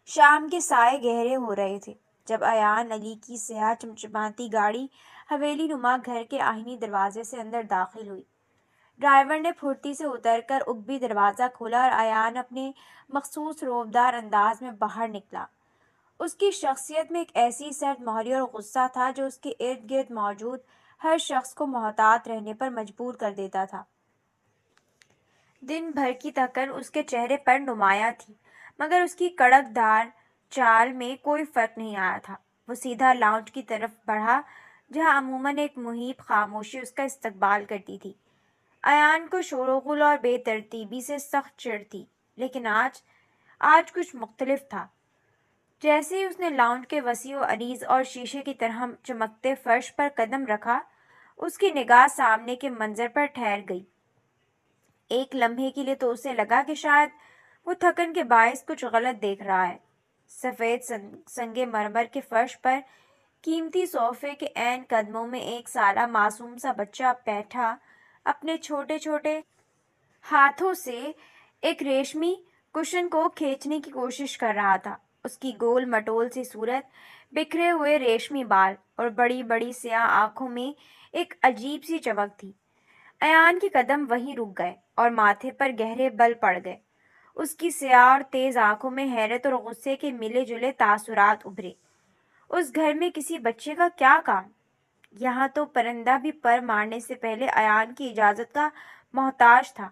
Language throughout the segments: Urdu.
شام کے سائے گہرے ہو رہے تھے جب ایان علی کی سیاہ چمچماتی گاڑی حویلی نما گھر کے آہنی دروازے سے اندر داخل ہوئی۔ ڈرائیور نے پھرتی سے اتر کر اگبی دروازہ کھولا اور ایان اپنے مخصوص روبدار انداز میں باہر نکلا۔ اس کی شخصیت میں ایک ایسی سرد مہری اور غصہ تھا جو اس کے ارد گرد موجود ہر شخص کو محتاط رہنے پر مجبور کر دیتا تھا۔ دن بھر کی تھکن اس کے چہرے پر نمایاں تھی، مگر اس کی کڑک دار چال میں کوئی فرق نہیں آیا تھا۔ وہ سیدھا لاؤنج کی طرف بڑھا جہاں عموماً ایک محیط خاموشی اس کا استقبال کرتی تھی۔ ایان کو شور و غل اور بے ترتیبی سے سخت چڑ تھی، لیکن آج کچھ مختلف تھا۔ جیسے ہی اس نے لاؤنج کے وسیع و عریض اور شیشے کی طرح چمکتے فرش پر قدم رکھا، اس کی نگاہ سامنے کے منظر پر ٹھہر گئی۔ ایک لمحے کے لیے تو اسے لگا کہ شاید وہ تھکن کے باعث کچھ غلط دیکھ رہا ہے۔ سفید سنگ مرمر کے فرش پر قیمتی صوفے کے عین قدموں میں ایک سالہ معصوم سا بچہ بیٹھا اپنے چھوٹے چھوٹے ہاتھوں سے ایک ریشمی کشن کو کھینچنے کی کوشش کر رہا تھا۔ اس کی گول مٹول سی صورت، بکھرے ہوئے ریشمی بال اور بڑی بڑی سیاہ آنکھوں میں ایک عجیب سی چمک تھی۔ ایان کے قدم وہیں رک گئے اور ماتھے پر گہرے بل پڑ گئے۔ اس کی سیاہ اور تیز آنکھوں میں حیرت اور غصے کے ملے جلے تاثرات ابھرے۔ اس گھر میں کسی بچے کا کیا کام؟ یہاں تو پرندہ بھی پر مارنے سے پہلے ایان کی اجازت کا محتاج تھا۔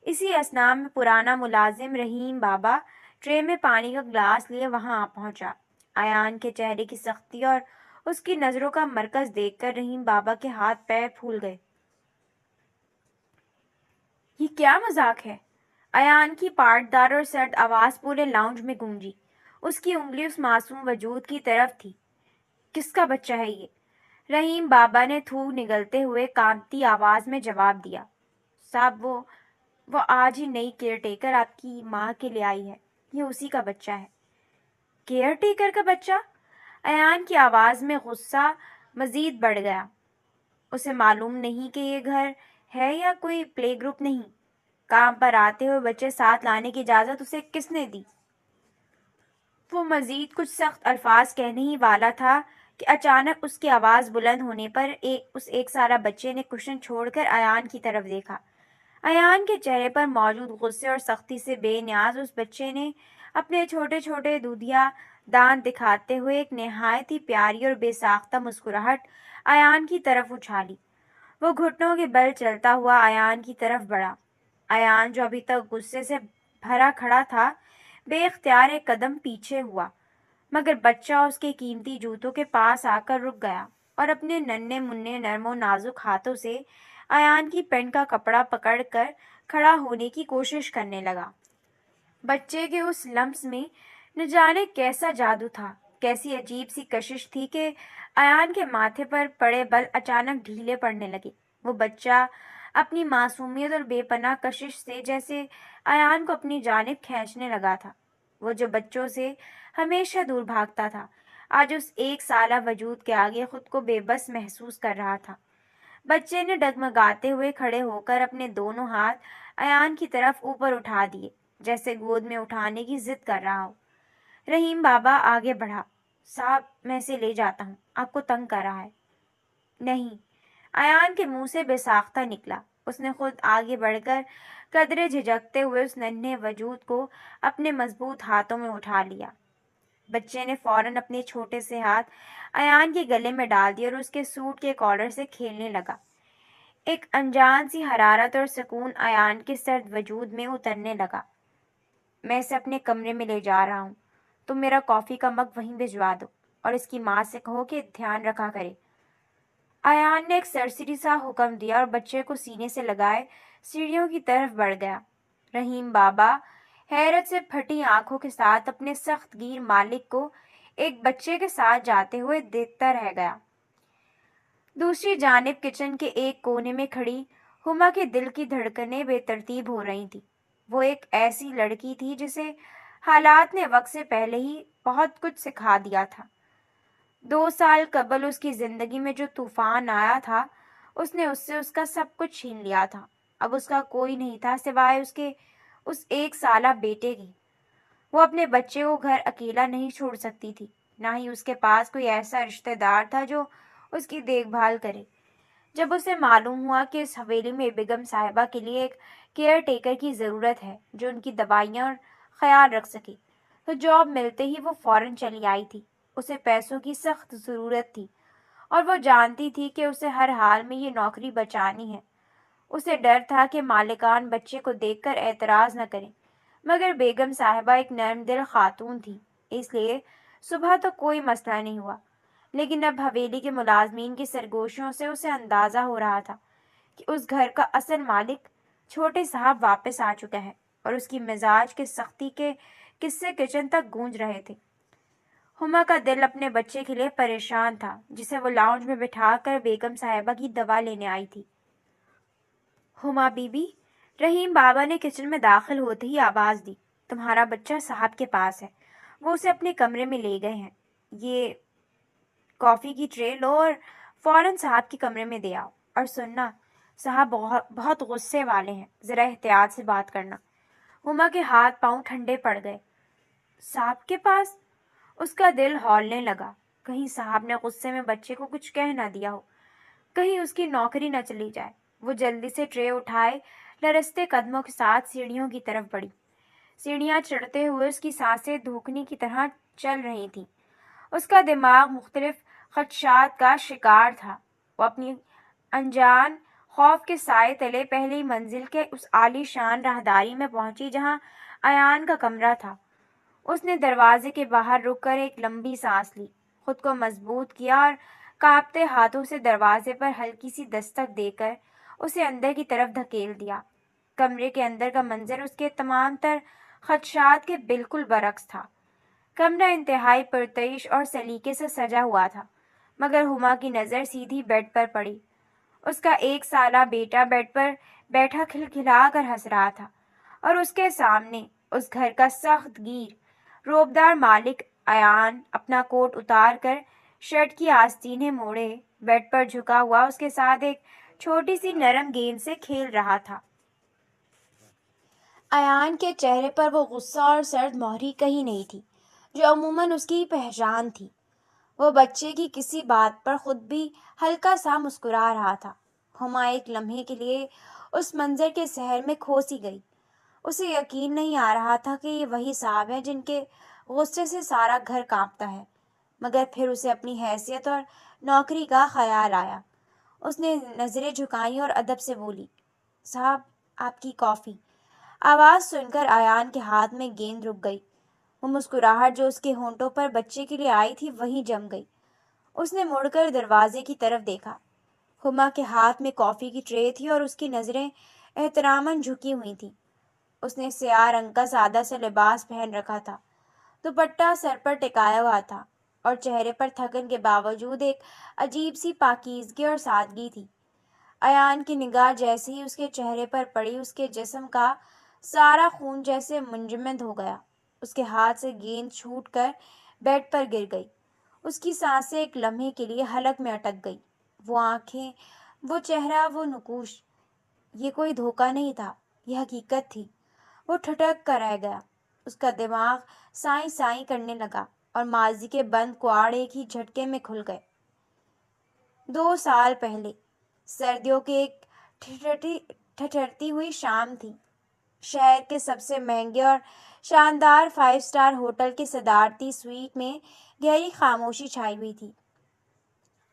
اسی اثناء میں پرانا ملازم رحیم بابا ٹرے میں پانی کا گلاس لیے وہاں آ پہنچا۔ ایان کے چہرے کی سختی اور اس کی نظروں کا مرکز دیکھ کر رحیم بابا کے ہاتھ پیر پھول گئے۔ یہ کیا مذاق ہے؟ ایان کی پاٹدار اور سرد آواز پورے لاؤنج میں گونجی۔ اس کی انگلی اس معصوم وجود کی طرف تھی۔ کس کا بچہ ہے یہ؟ رحیم بابا نے تھوک نگلتے ہوئے کانپتی آواز میں جواب دیا۔ صاحب وہ آج ہی نئی کیئر ٹیکر آپ کی ماں کے لیے آئی ہے، یہ اسی کا بچہ ہے۔ کیئر ٹیکر کا بچہ؟ ایان کی آواز میں غصہ مزید بڑھ گیا۔ اسے معلوم نہیں کہ یہ گھر ہے یا کوئی پلے گروپ نہیں؟ کام پر آتے ہوئے بچے ساتھ لانے کی اجازت اسے کس نے دی؟ وہ مزید کچھ سخت الفاظ کہنے ہی والا تھا کہ اچانک اس کی آواز بلند ہونے پر اس ایک سالہ بچے نے کشن چھوڑ کر ایان کی طرف دیکھا۔ ایان کے چہرے پر موجود غصے اور سختی سے بے نیاز اس بچے نے اپنے چھوٹے چھوٹے دودھیا دانت دکھاتے ہوئے ایک نہایت ہی پیاری اور بے ساختہ مسکراہٹ ایان کی طرف اچھالی۔ وہ گھٹنوں کے بل چلتا ہوا ایان کی طرف بڑھا۔ ایان جو ابھی تک غصے سے بھرا کھڑا تھا، بے اختیار ایک قدم پیچھے ہوا، مگر بچہ اس کے قیمتی جوتوں کے پاس آ کر رک گیا اور اپنے ننھے منھے نرم و نازک ہاتھوں سے ایان کی پینٹ کا کپڑا پکڑ کر کھڑا ہونے کی کوشش کرنے لگا۔ بچے کے اس لمس میں نہ جانے کیسا جادو تھا، کیسی عجیب سی کشش تھی کہ ایان کے ماتھے پر پڑے بل اچانک ڈھیلے پڑنے لگے۔ وہ بچہ اپنی معصومیت اور بے پناہ کشش سے جیسے ایان کو اپنی جانب کھینچنے لگا تھا۔ وہ جو بچوں سے ہمیشہ دور بھاگتا تھا، آج اس ایک سالہ وجود کے آگے خود کو بے بس محسوس کر رہا تھا۔ بچے نے ڈگمگاتے ہوئے کھڑے ہو کر اپنے دونوں ہاتھ ایان کی طرف اوپر اٹھا دیے، جیسے گود میں اٹھانے کی ضد کر رہا ہو۔ رحیم بابا آگے بڑھا۔ صاحب میں اسے لے جاتا ہوں، آپ کو تنگ کر رہا ہے؟ نہیں، ایان کے منہ سے بے ساختہ نکلا۔ اس نے خود آگے بڑھ کر قدرے جھجکتے ہوئے اس ننھے وجود کو اپنے مضبوط ہاتھوں میں اٹھا لیا۔ بچے نے فوراً اپنے چھوٹے سے ہاتھ ایان کے گلے میں ڈال دیے اور اس کے سوٹ کے کالر سے کھیلنے لگا۔ ایک انجان سی حرارت اور سکون ایان کے سرد وجود میں اترنے لگا۔ میں اسے اپنے کمرے میں لے جا رہا ہوں، تم میرا کافی کا مگ وہیں بھجوا دو اور اس کی ماں سے کہو کہ دھیان رکھا کرے۔ ایان نے ایک سرسری سا حکم دیا اور بچے کو سینے سے لگائے سیڑھیوں کی طرف بڑھ گیا۔ رحیم بابا حیرت سے پھٹی آنکھوں کے ساتھ اپنے سخت گیر مالک کو ایک بچے کے ساتھ جاتے ہوئے دیکھتا رہ گیا۔ دوسری جانب کچن کے ایک کونے میں کھڑی ہما کے دل کی دھڑکنیں بے ترتیب ہو رہی تھیں۔ وہ ایک ایسی لڑکی تھی جسے حالات نے وقت سے پہلے ہی بہت کچھ سکھا دیا تھا۔ 2 سال قبل اس کی زندگی میں جو طوفان آیا تھا، اس نے اس سے اس کا سب کچھ چھین لیا تھا۔ اب اس کا کوئی نہیں تھا سوائے اس کے اس ایک سالہ بیٹے کی۔ وہ اپنے بچے کو گھر اکیلا نہیں چھوڑ سکتی تھی، نہ ہی اس کے پاس کوئی ایسا رشتہ دار تھا جو اس کی دیکھ بھال کرے۔ جب اسے معلوم ہوا کہ اس حویلی میں بیگم صاحبہ کے لیے ایک کیئر ٹیکر کی ضرورت ہے جو ان کی دوائیاں اور خیال رکھ سکے، تو جاب ملتے ہی وہ فوراً چلی آئی تھی۔ اسے پیسوں کی سخت ضرورت تھی اور وہ جانتی تھی کہ اسے ہر حال میں یہ نوکری بچانی ہے۔ اسے ڈر تھا کہ مالکان بچے کو دیکھ کر اعتراض نہ کریں، مگر بیگم صاحبہ ایک نرم دل خاتون تھی، اس لیے صبح تو کوئی مسئلہ نہیں ہوا۔ لیکن اب حویلی کے ملازمین کی سرگوشیوں سے اسے اندازہ ہو رہا تھا کہ اس گھر کا اصل مالک چھوٹے صاحب واپس آ چکا ہے، اور اس کی مزاج کے سختی کے قصے کچن تک گونج رہے تھے۔ ہما کا دل اپنے بچے کے لیے پریشان تھا جسے وہ لاؤنج میں بٹھا کر بیگم صاحبہ کی دوا لینے آئی تھی۔ ہما بی بی، رحیم بابا نے کچن میں داخل ہوتے ہی آواز دی، تمہارا بچہ صاحب کے پاس ہے، وہ اسے اپنے کمرے میں لے گئے ہیں۔ یہ کافی کی ٹرے لو اور فوراً صاحب کے کمرے میں دے آؤ، اور سننا، صاحب بہت غصے والے ہیں، ذرا احتیاط سے بات کرنا۔ ہما کے ہاتھ پاؤں ٹھنڈے پڑ گئے۔ صاحب کے پاس؟ اس کا دل ہولنے لگا، کہیں صاحب نے غصے میں بچے کو کچھ کہہ نہ دیا ہو، کہیں اس کی نوکری نہ چلی جائے۔ وہ جلدی سے ٹرے اٹھائے لرزتے قدموں کے ساتھ سیڑھیوں کی طرف بڑھی۔ سیڑھیاں چڑھتے ہوئے اس کی سانسیں دھوکنے کی طرح چل رہی تھیں۔ اس کا دماغ مختلف خدشات کا شکار تھا۔ وہ اپنی انجان خوف کے سائے تلے پہلی منزل کے اس عالی شان راہداری میں پہنچی جہاں ایان کا کمرہ تھا۔ اس نے دروازے کے باہر رک کر ایک لمبی سانس لی، خود کو مضبوط کیا اور کانپتے ہاتھوں سے دروازے پر ہلکی سی دستک دے کر اسے اندر کی طرف دھکیل دیا۔ کمرے کے اندر کا منظر اس کے تمام تر خدشات کے بالکل برعکس تھا۔ کمرہ انتہائی پرتعیش اور سلیقے سے سجا ہوا تھا، مگر ہما کی نظر سیدھی بیڈ پر پڑی۔ اس کا 1 سالہ بیٹا بیڈ پر بیٹھا کھلکھلا کر ہنس رہا تھا، اور اس کے سامنے اس گھر کا سخت گیر روبدار مالک ایان اپنا کوٹ اتار کر شرٹ کی آستینیں موڑے بیڈ پر جھکا ہوا اس کے ساتھ ایک چھوٹی سی نرم گیند سے کھیل رہا تھا۔ ایان کے چہرے پر وہ غصہ اور سرد مہری کہیں نہیں تھی جو عموماً اس کی پہچان تھی۔ وہ بچے کی کسی بات پر خود بھی ہلکا سا مسکرا رہا تھا۔ ہما ایک لمحے کے لیے اس منظر کے سحر میں کھو سی گئی۔ اسے یقین نہیں آ رہا تھا کہ یہ وہی صاحب ہیں جن کے غصے سے سارا گھر کانپتا ہے، مگر پھر اسے اپنی حیثیت اور نوکری کا خیال آیا۔ اس نے نظریں جھکائیں اور ادب سے بولی، صاحب، آپ کی کافی۔ آواز سن کر ایان کے ہاتھ میں گیند رک گئی۔ وہ مسکراہٹ جو اس کے ہونٹوں پر بچے کے لیے آئی تھی وہیں جم گئی۔ اس نے مڑ کر دروازے کی طرف دیکھا۔ ہما کے ہاتھ میں کافی کی ٹرے تھی اور اس کی نظریں احتراماً جھکی ہوئی تھیں۔ اس نے سیاہ رنگ کا سادہ سا لباس پہن رکھا تھا، دوپٹہ سر پر ٹکایا ہوا تھا، اور چہرے پر تھکن کے باوجود ایک عجیب سی پاکیزگی اور سادگی تھی۔ ایان کی نگاہ جیسے ہی اس کے چہرے پر پڑی، اس کے جسم کا سارا خون جیسے منجمد ہو گیا۔ اس کے ہاتھ سے گیند چھوٹ کر بیڈ پر گر گئی۔ اس کی سانسیں ایک لمحے کے لیے حلق میں اٹک گئی۔ وہ آنکھیں، وہ چہرہ، وہ نقوش، یہ کوئی دھوکہ نہیں تھا، یہ حقیقت تھی۔ وہ ٹھٹک کر رہ گیا۔ اس کا دماغ سائیں سائیں کرنے لگا اور ماضی کے بند کواڑ ایک ہی جھٹکے میں کھل گئے۔ 2 سال پہلے سردیوں کی ایک ٹھٹھرتی ہوئی شام تھی۔ شہر کے سب سے مہنگے اور شاندار 5 اسٹار ہوٹل کے صدارتی سویٹ میں گہری خاموشی چھائی ہوئی تھی۔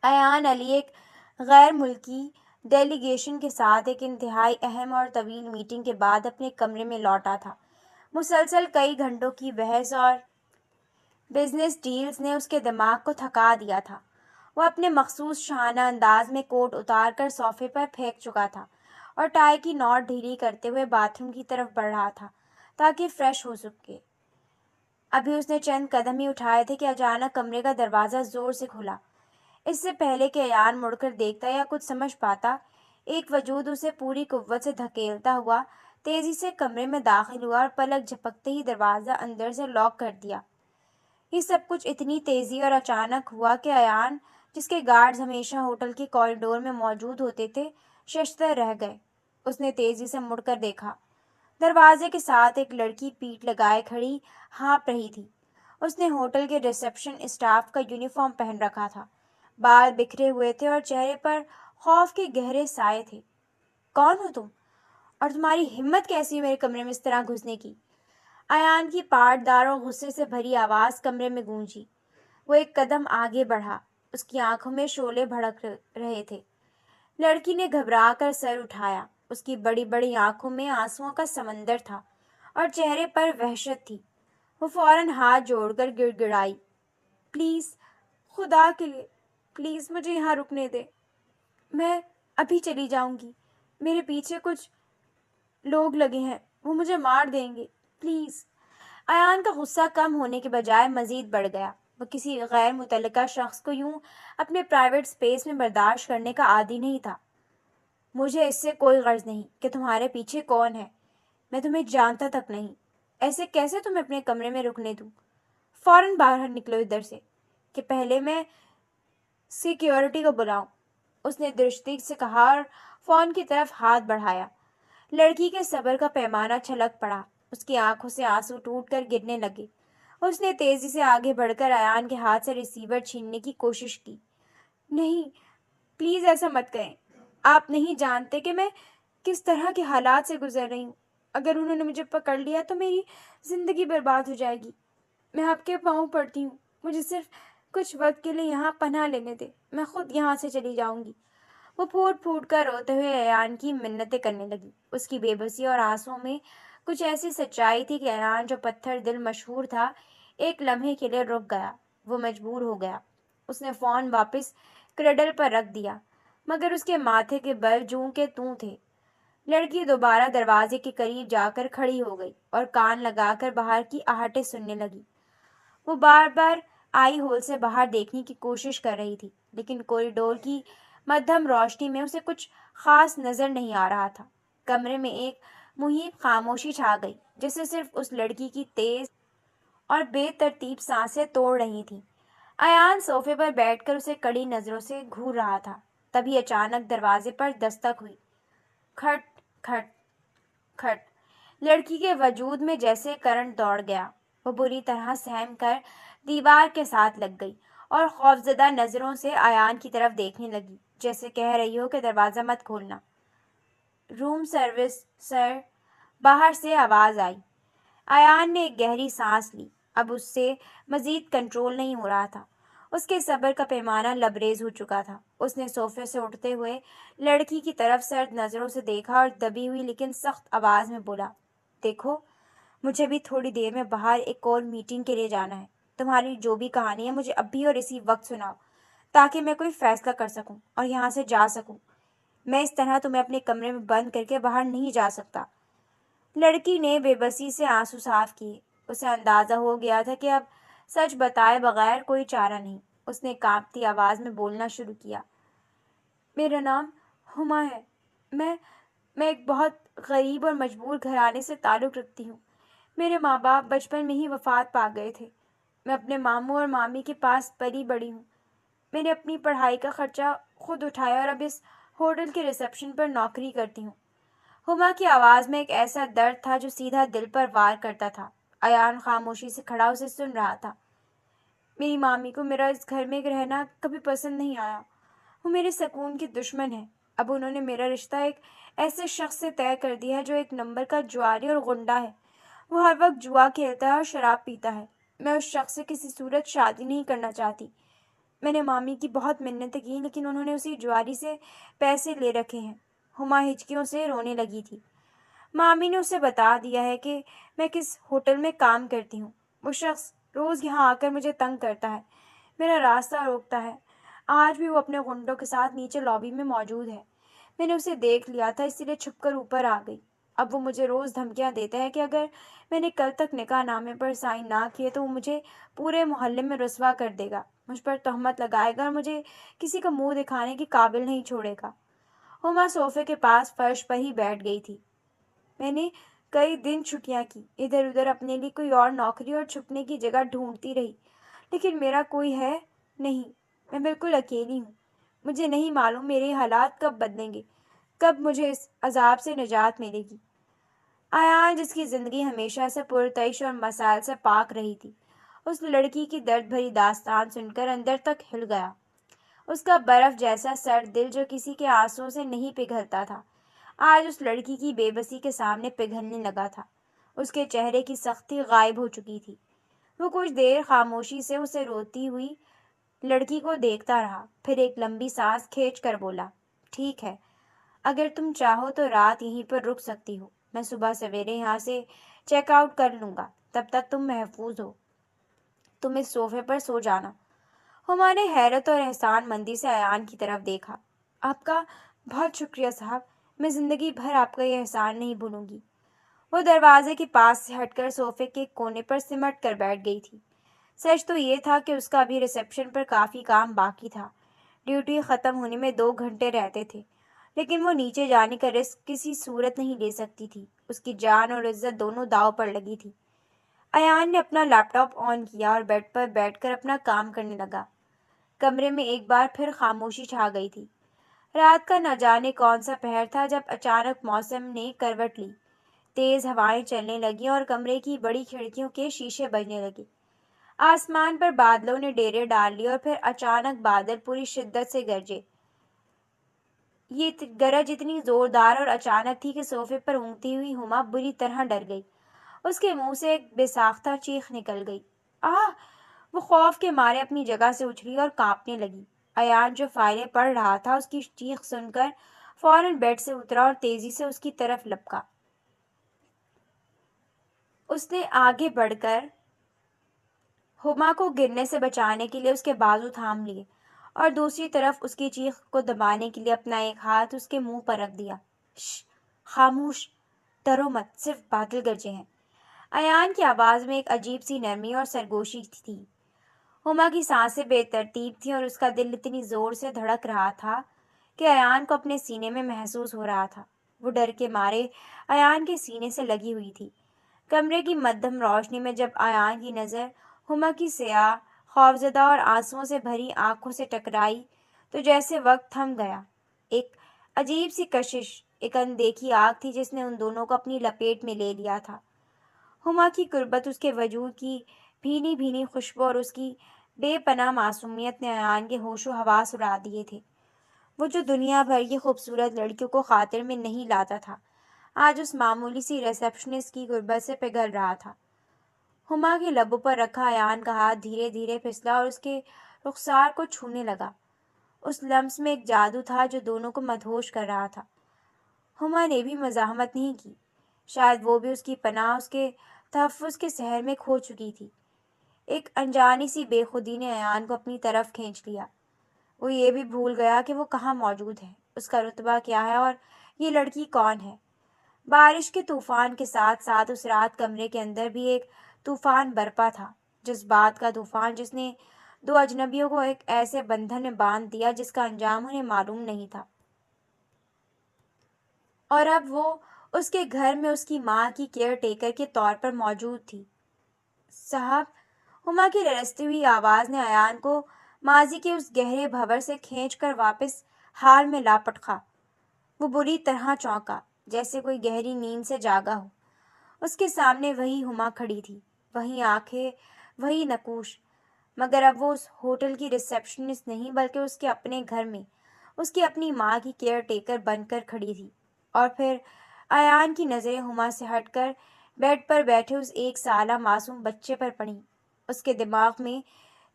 ایان علی ایک غیر ملکی ڈیلیگیشن کے ساتھ ایک انتہائی اہم اور طویل میٹنگ کے بعد اپنے کمرے میں لوٹا تھا۔ مسلسل کئی گھنٹوں کی بحث اور بزنس ڈیلز نے اس کے دماغ کو تھکا دیا تھا۔ وہ اپنے مخصوص شاہانہ انداز میں کوٹ اتار کر صوفے پر پھینک چکا تھا اور ٹائی کی نوٹ ڈھیلی کرتے ہوئے باتھ روم کی طرف بڑھ رہا تھا تاکہ فریش ہو سکے۔ ابھی اس نے چند قدم ہی اٹھائے تھے کہ اچانک کمرے کا دروازہ زور سے کھلا۔ اس سے پہلے کہ ایان مڑ کر دیکھتا یا کچھ سمجھ پاتا، ایک وجود اسے پوری قوت سے دھکیلتا ہوا تیزی سے کمرے میں داخل ہوا اور پلک جھپکتے ہی دروازہ اندر سے لاک کر دیا۔ یہ سب کچھ اتنی تیزی اور اچانک ہوا کہ ایان، جس کے گارڈز ہمیشہ ہوٹل کے کوریڈور میں موجود ہوتے تھے، ششدر رہ گئے۔ اس نے تیزی سے مڑ کر دیکھا دروازے کے ساتھ ایک لڑکی پیٹھ لگائے کھڑی ہانپ رہی تھی۔ اس نے ہوٹل کے ریسیپشن اسٹاف کا یونیفارم پہن رکھا تھا، بال بکھرے ہوئے تھے اور چہرے پر خوف کے گہرے سائے تھے۔ کون ہو تم؟ اور تمہاری ہمت کیسی ہے میرے کمرے میں اس طرح گھسنے کی؟ ایان کی پاٹدار اور غصے سے بھری آواز کمرے میں گونجی۔ وہ ایک قدم آگے بڑھا، اس کی آنکھوں میں شعلے بھڑک رہے تھے۔ لڑکی نے گھبرا کر سر اٹھایا، اس کی بڑی بڑی آنکھوں میں آنسوؤں کا سمندر تھا اور چہرے پر وحشت تھی۔ وہ فوراً ہاتھ جوڑ کر گڑ گڑائی، پلیز، خدا کے لیے، پلیز مجھے یہاں رکنے دے، میں ابھی چلی جاؤں گی، میرے پیچھے کچھ لوگ لگے ہیں، وہ مجھے مار دیں گے، پلیز۔ ایان کا غصہ کم ہونے کے بجائے مزید بڑھ گیا۔ وہ کسی غیر متعلقہ شخص کو یوں اپنے پرائیویٹ اسپیس میں برداشت کرنے کا عادی نہیں تھا۔ مجھے اس سے کوئی غرض نہیں کہ تمہارے پیچھے کون ہے، میں تمہیں جانتا تک نہیں، ایسے کیسے تمہیں اپنے کمرے میں رکنے دوں؟ فوراً باہر نکلو ادھر سے، کہ پہلے میں سیکیورٹی کو بلاؤں، اس نے درستگی سے کہا اور فون کی طرف ہاتھ بڑھایا۔ لڑکی کے صبر کا پیمانہ چھلک پڑا، اس کی آنکھوں سے آنسو ٹوٹ کر گرنے لگے۔ اس نے تیزی سے آگے بڑھ کر ایان کے ہاتھ سے ریسیور چھیننے کی کوشش کی۔ نہیں، پلیز ایسا مت کریں، آپ نہیں جانتے کہ میں کس طرح کے حالات سے گزر رہی ہوں، اگر انہوں نے مجھے پکڑ لیا تو میری زندگی برباد ہو جائے گی، میں آپ کے پاؤں پڑتی ہوں، مجھے صرف کچھ وقت کے لیے یہاں پناہ لینے دے، میں خود یہاں سے چلی جاؤں گی۔ وہ پھوٹ پھوٹ کر روتے ہوئے ایان کی منتیں کرنے لگی۔ اس کی بے بسی اور آنسوؤں میں کچھ ایسی سچائی تھی کہ ایان جو پتھر دل مشہور تھا ایک لمحے کے لیے رک گیا۔ وہ مجبور ہو گیا۔ اس نے فون واپس کریڈل پر رکھ دیا، مگر اس کے ماتھے کے بل جوں کے توں تھے۔ لڑکی دوبارہ دروازے کے قریب جا کر کھڑی ہو گئی اور کان لگا کر باہر کی آہٹیں سننے لگی۔ وہ بار بار آئی ہول سے باہر دیکھنے کی کوشش کر رہی تھی، لیکن کوریڈور کی مدھم روشنی میں اسے کچھ خاص نظر نہیں آ رہا تھا۔ کمرے میں ایک محیط خاموشی چھا گئی، جسے صرف اس لڑکی کی تیز اور بے ترتیب سانسیں توڑ رہی تھیں۔ ایان صوفے پر بیٹھ کر اسے کڑی نظروں سے گھور رہا تھا۔ تبھی اچانک دروازے پر دستک ہوئی۔ کھٹ کھٹ کھٹ۔ لڑکی کے وجود میں جیسے کرنٹ دوڑ گیا۔ وہ بری طرح سہم کر دیوار کے ساتھ لگ گئی اور خوفزدہ نظروں سے ایان کی طرف دیکھنے لگی، جیسے کہہ رہی ہو کہ دروازہ مت کھولنا۔ روم سروس، سر، باہر سے آواز آئی۔ ایان نے ایک گہری سانس لی۔ اب اس سے مزید کنٹرول نہیں ہو رہا تھا۔ اس کے صبر کا پیمانہ لبریز ہو چکا تھا۔ اس نے صوفے سے اٹھتے ہوئے لڑکی کی طرف سرد نظروں سے دیکھا اور دبی ہوئی لیکن سخت آواز میں بولا، دیکھو، مجھے بھی تھوڑی دیر میں باہر ایک اور میٹنگ کے لیے جانا ہے۔ تمہاری جو بھی کہانی ہے مجھے ابھی اور اسی وقت سناؤ، تاکہ میں کوئی فیصلہ کر سکوں اور یہاں سے جا سکوں۔ میں اس طرح تمہیں اپنے کمرے میں بند کر کے باہر نہیں جا سکتا۔ لڑکی نے بے بسی سے آنسو صاف کیے۔ اسے اندازہ ہو گیا تھا کہ اب سچ بتائے بغیر کوئی چارہ نہیں۔ اس نے کانپتی آواز میں بولنا شروع کیا، میرا نام ہما ہے، میں ایک بہت غریب اور مجبور گھرانے سے تعلق رکھتی ہوں۔ میرے ماں باپ بچپن میں ہی وفات پا گئے تھے۔ میں اپنے ماموں اور مامی کے پاس پلی بڑی ہوں۔ میں نے اپنی پڑھائی کا خرچہ خود اٹھایا اور اب اس ہوٹل کے ریسیپشن پر نوکری کرتی ہوں۔ ہما کی آواز میں ایک ایسا درد تھا جو سیدھا دل پر وار کرتا تھا۔ ایان خاموشی سے کھڑا اسے سن رہا تھا۔ میری مامی کو میرا اس گھر میں رہنا کبھی پسند نہیں آیا۔ وہ میرے سکون کی دشمن ہے۔ اب انہوں نے میرا رشتہ ایک ایسے شخص سے طے کر دیا ہے جو ایک نمبر کا جواری اور غنڈہ ہے۔ وہ ہر وقت جوا کھیلتا ہے اور شراب پیتا ہے۔ میں اس شخص سے کسی صورت شادی نہیں کرنا چاہتی۔ میں نے مامی کی بہت منتیں کی، لیکن انہوں نے اسی جواری سے پیسے لے رکھے ہیں۔ ہما ہچکیوں سے رونے لگی تھی۔ مامی نے اسے بتا دیا ہے کہ میں کس ہوٹل میں کام کرتی ہوں۔ وہ شخص روز یہاں آ کر مجھے تنگ کرتا ہے، میرا راستہ روکتا ہے۔ آج بھی وہ اپنے غنڈوں کے ساتھ نیچے لابی میں موجود ہے۔ میں نے اسے دیکھ لیا تھا، اسی لیے چھپ کر اوپر آ گئی۔ اب وہ مجھے روز دھمکیاں دیتا ہے کہ اگر میں نے کل تک نکاح نامے پر سائن نہ کیے تو وہ مجھے پورے محلے میں رسوا کر دے گا، مجھ پر تہمت لگائے گا اور مجھے کسی کا منہ دکھانے کے قابل نہیں چھوڑے گا۔ ہما صوفے کے پاس فرش پر ہی بیٹھ گئی تھی۔ میں نے کئی دن چھٹیاں کی، ادھر ادھر اپنے لیے کوئی اور نوکری اور چھپنے کی جگہ ڈھونڈتی رہی، لیکن میرا کوئی ہے نہیں۔ میں بالکل اکیلی ہوں۔ مجھے نہیں معلوم میرے حالات کب بدلیں گے، کب مجھے اس عذاب سے نجات ملے گی۔ ایان جس کی زندگی ہمیشہ سے پرتعش اور مسائل سے پاک رہی تھی، اس لڑکی کی درد بھری داستان سن کر اندر تک ہل گیا۔ اس کا برف جیسا سرد دل جو کسی کے آنسوؤں سے نہیں پگھلتا تھا، آج اس لڑکی کی بے بسی کے سامنے پگھلنے لگا تھا۔ اس کے چہرے کی سختی غائب ہو چکی تھی۔ وہ کچھ دیر خاموشی سے اسے روتی ہوئی لڑکی کو دیکھتا رہا، پھر ایک لمبی سانس کھینچ کر بولا، ٹھیک ہے، اگر تم چاہو تو رات یہیں پر رک سکتی ہو، میں صبح سویرے یہاں سے چیک آؤٹ کر لوں گا، تب تک تم محفوظ ہو، تم اس صوفے پر سو جانا۔ ہما نے حیرت اور احسان مندی سے ایان کی طرف دیکھا۔ آپ کا بہت شکریہ صاحب، میں زندگی بھر آپ کا یہ احسان نہیں بھولوں گی۔ وہ دروازے کے پاس سے ہٹ کر صوفے کے کونے پر سمٹ کر بیٹھ گئی تھی۔ سچ تو یہ تھا کہ اس کا ابھی ریسپشن پر کافی کام باقی تھا۔ ڈیوٹی ختم ہونے میں 2 گھنٹے رہتے تھے، لیکن وہ نیچے جانے کا رسک کسی صورت نہیں لے سکتی تھی۔ اس کی جان اور عزت دونوں داؤ پر لگی تھی۔ ایان نے اپنا لیپ ٹاپ آن کیا اور بیڈ پر بیٹھ کر اپنا کام کرنے لگا۔ کمرے میں ایک بار پھر خاموشی چھا گئی تھی۔ رات کا نہ جانے کون سا پہر تھا جب اچانک موسم نے کروٹ لی۔ تیز ہوائیں چلنے لگیں اور کمرے کی بڑی کھڑکیوں کے شیشے بجنے لگے۔ آسمان پر بادلوں نے ڈیرے ڈال لیے اور پھر اچانک بادل پوری شدت سے گرجے۔ یہ گرج اتنی زوردار اور اچانک تھی کہ صوفے پر اونگتی ہوئی ہما بری طرح ڈر گئی۔ اس کے منہ سے ایک بے ساختہ چیخ نکل گئی۔ آہ! وہ خوف کے مارے اپنی جگہ سے اچھلی اور کانپنے لگی۔ ایان جو فائلیں پڑھ رہا تھا اس کی چیخ سن کر فوراً بیڈ سے اترا اور تیزی سے اس کی طرف لپکا۔ اس نے آگے بڑھ کر ہما کو گرنے سے بچانے کے لیے اس کے بازو تھام لیے اور دوسری طرف اس کی چیخ کو دبانے کے لیے اپنا ایک ہاتھ اس کے منہ پر رکھ دیا۔ شش! خاموش! ڈرو مت، صرف بادل گرجے ہیں۔ ایان کی آواز میں ایک عجیب سی نرمی اور سرگوشی تھی۔ ہما کی سانسیں بے ترتیب تھیں اور اس کا دل اتنی زور سے دھڑک رہا تھا کہ ایان کو اپنے سینے میں محسوس ہو رہا تھا۔ وہ ڈر کے مارے ایان کے سینے سے لگی ہوئی تھی۔ کمرے کی مدھم روشنی میں جب ایان کی نظر ہما کی سیاہ، خوفزدہ اور آنسوؤں سے بھری آنکھوں سے ٹکرائی تو جیسے وقت تھم گیا۔ ایک عجیب سی کشش، ایک اندیکھی آگ تھی جس نے ان دونوں کو اپنی لپیٹ میں لے لیا تھا۔ ہما کی قربت، اس کے وجود کی بھینی بھینی خوشبو اور اس کی بے پناہ معصومیت نے ایان کے ہوش و حواس اڑا دیے تھے۔ وہ جو دنیا بھر کی خوبصورت لڑکیوں کو خاطر میں نہیں لاتا تھا، آج اس معمولی سی ریسپشنسٹ کی غربت سے پگھل رہا تھا۔ ہما کے لبوں پر رکھا ایان کا ہاتھ دھیرے دھیرے پھسلا اور اس کے رخسار کو چھونے لگا۔ اس لمس میں ایک جادو تھا جو دونوں کو مدہوش کر رہا تھا۔ ہما نے بھی مزاحمت نہیں کی۔ شاید وہ بھی اس کی پناہ، اس کے تحفظ کے سحر میں کھو چکی تھی۔ ایک انجانی سی بے خودی نے ایان کو اپنی طرف کھینچ لیا۔ وہ یہ بھی بھول گیا کہ وہ کہاں موجود ہے، اس کا رتبہ کیا ہے اور یہ لڑکی کون ہے۔ بارش کے طوفان کے ساتھ ساتھ اس رات کمرے کے اندر بھی ایک طوفان برپا تھا، جذبات کا طوفان جس نے 2 اجنبیوں کو ایک ایسے بندھن میں باندھ دیا جس کا انجام انہیں معلوم نہیں تھا۔ اور اب وہ اس کے گھر میں اس کی ماں کی کیئر ٹیکر کے طور پر موجود تھی۔ صاحب! ہما کی لرزتی ہوئی آواز نے ایان کو ماضی کے اس گہرے بھنور سے کھینچ کر واپس حال میں لا پٹکا۔ وہ بری طرح چونکا، جیسے کوئی گہری نیند سے جاگا ہو۔ اس کے سامنے وہی ہما کھڑی تھی، وہی آنکھیں، وہی نقوش، مگر اب وہ اس ہوٹل کی ریسپشنسٹ نہیں بلکہ اس کے اپنے گھر میں اس کی اپنی ماں کی کیئر ٹیکر بن کر کھڑی تھی۔ اور پھر ایان کی نظریں ہما سے ہٹ کر بیڈ پر بیٹھے اس 1 سالہ معصوم بچے پر پڑیں۔ اس کے دماغ میں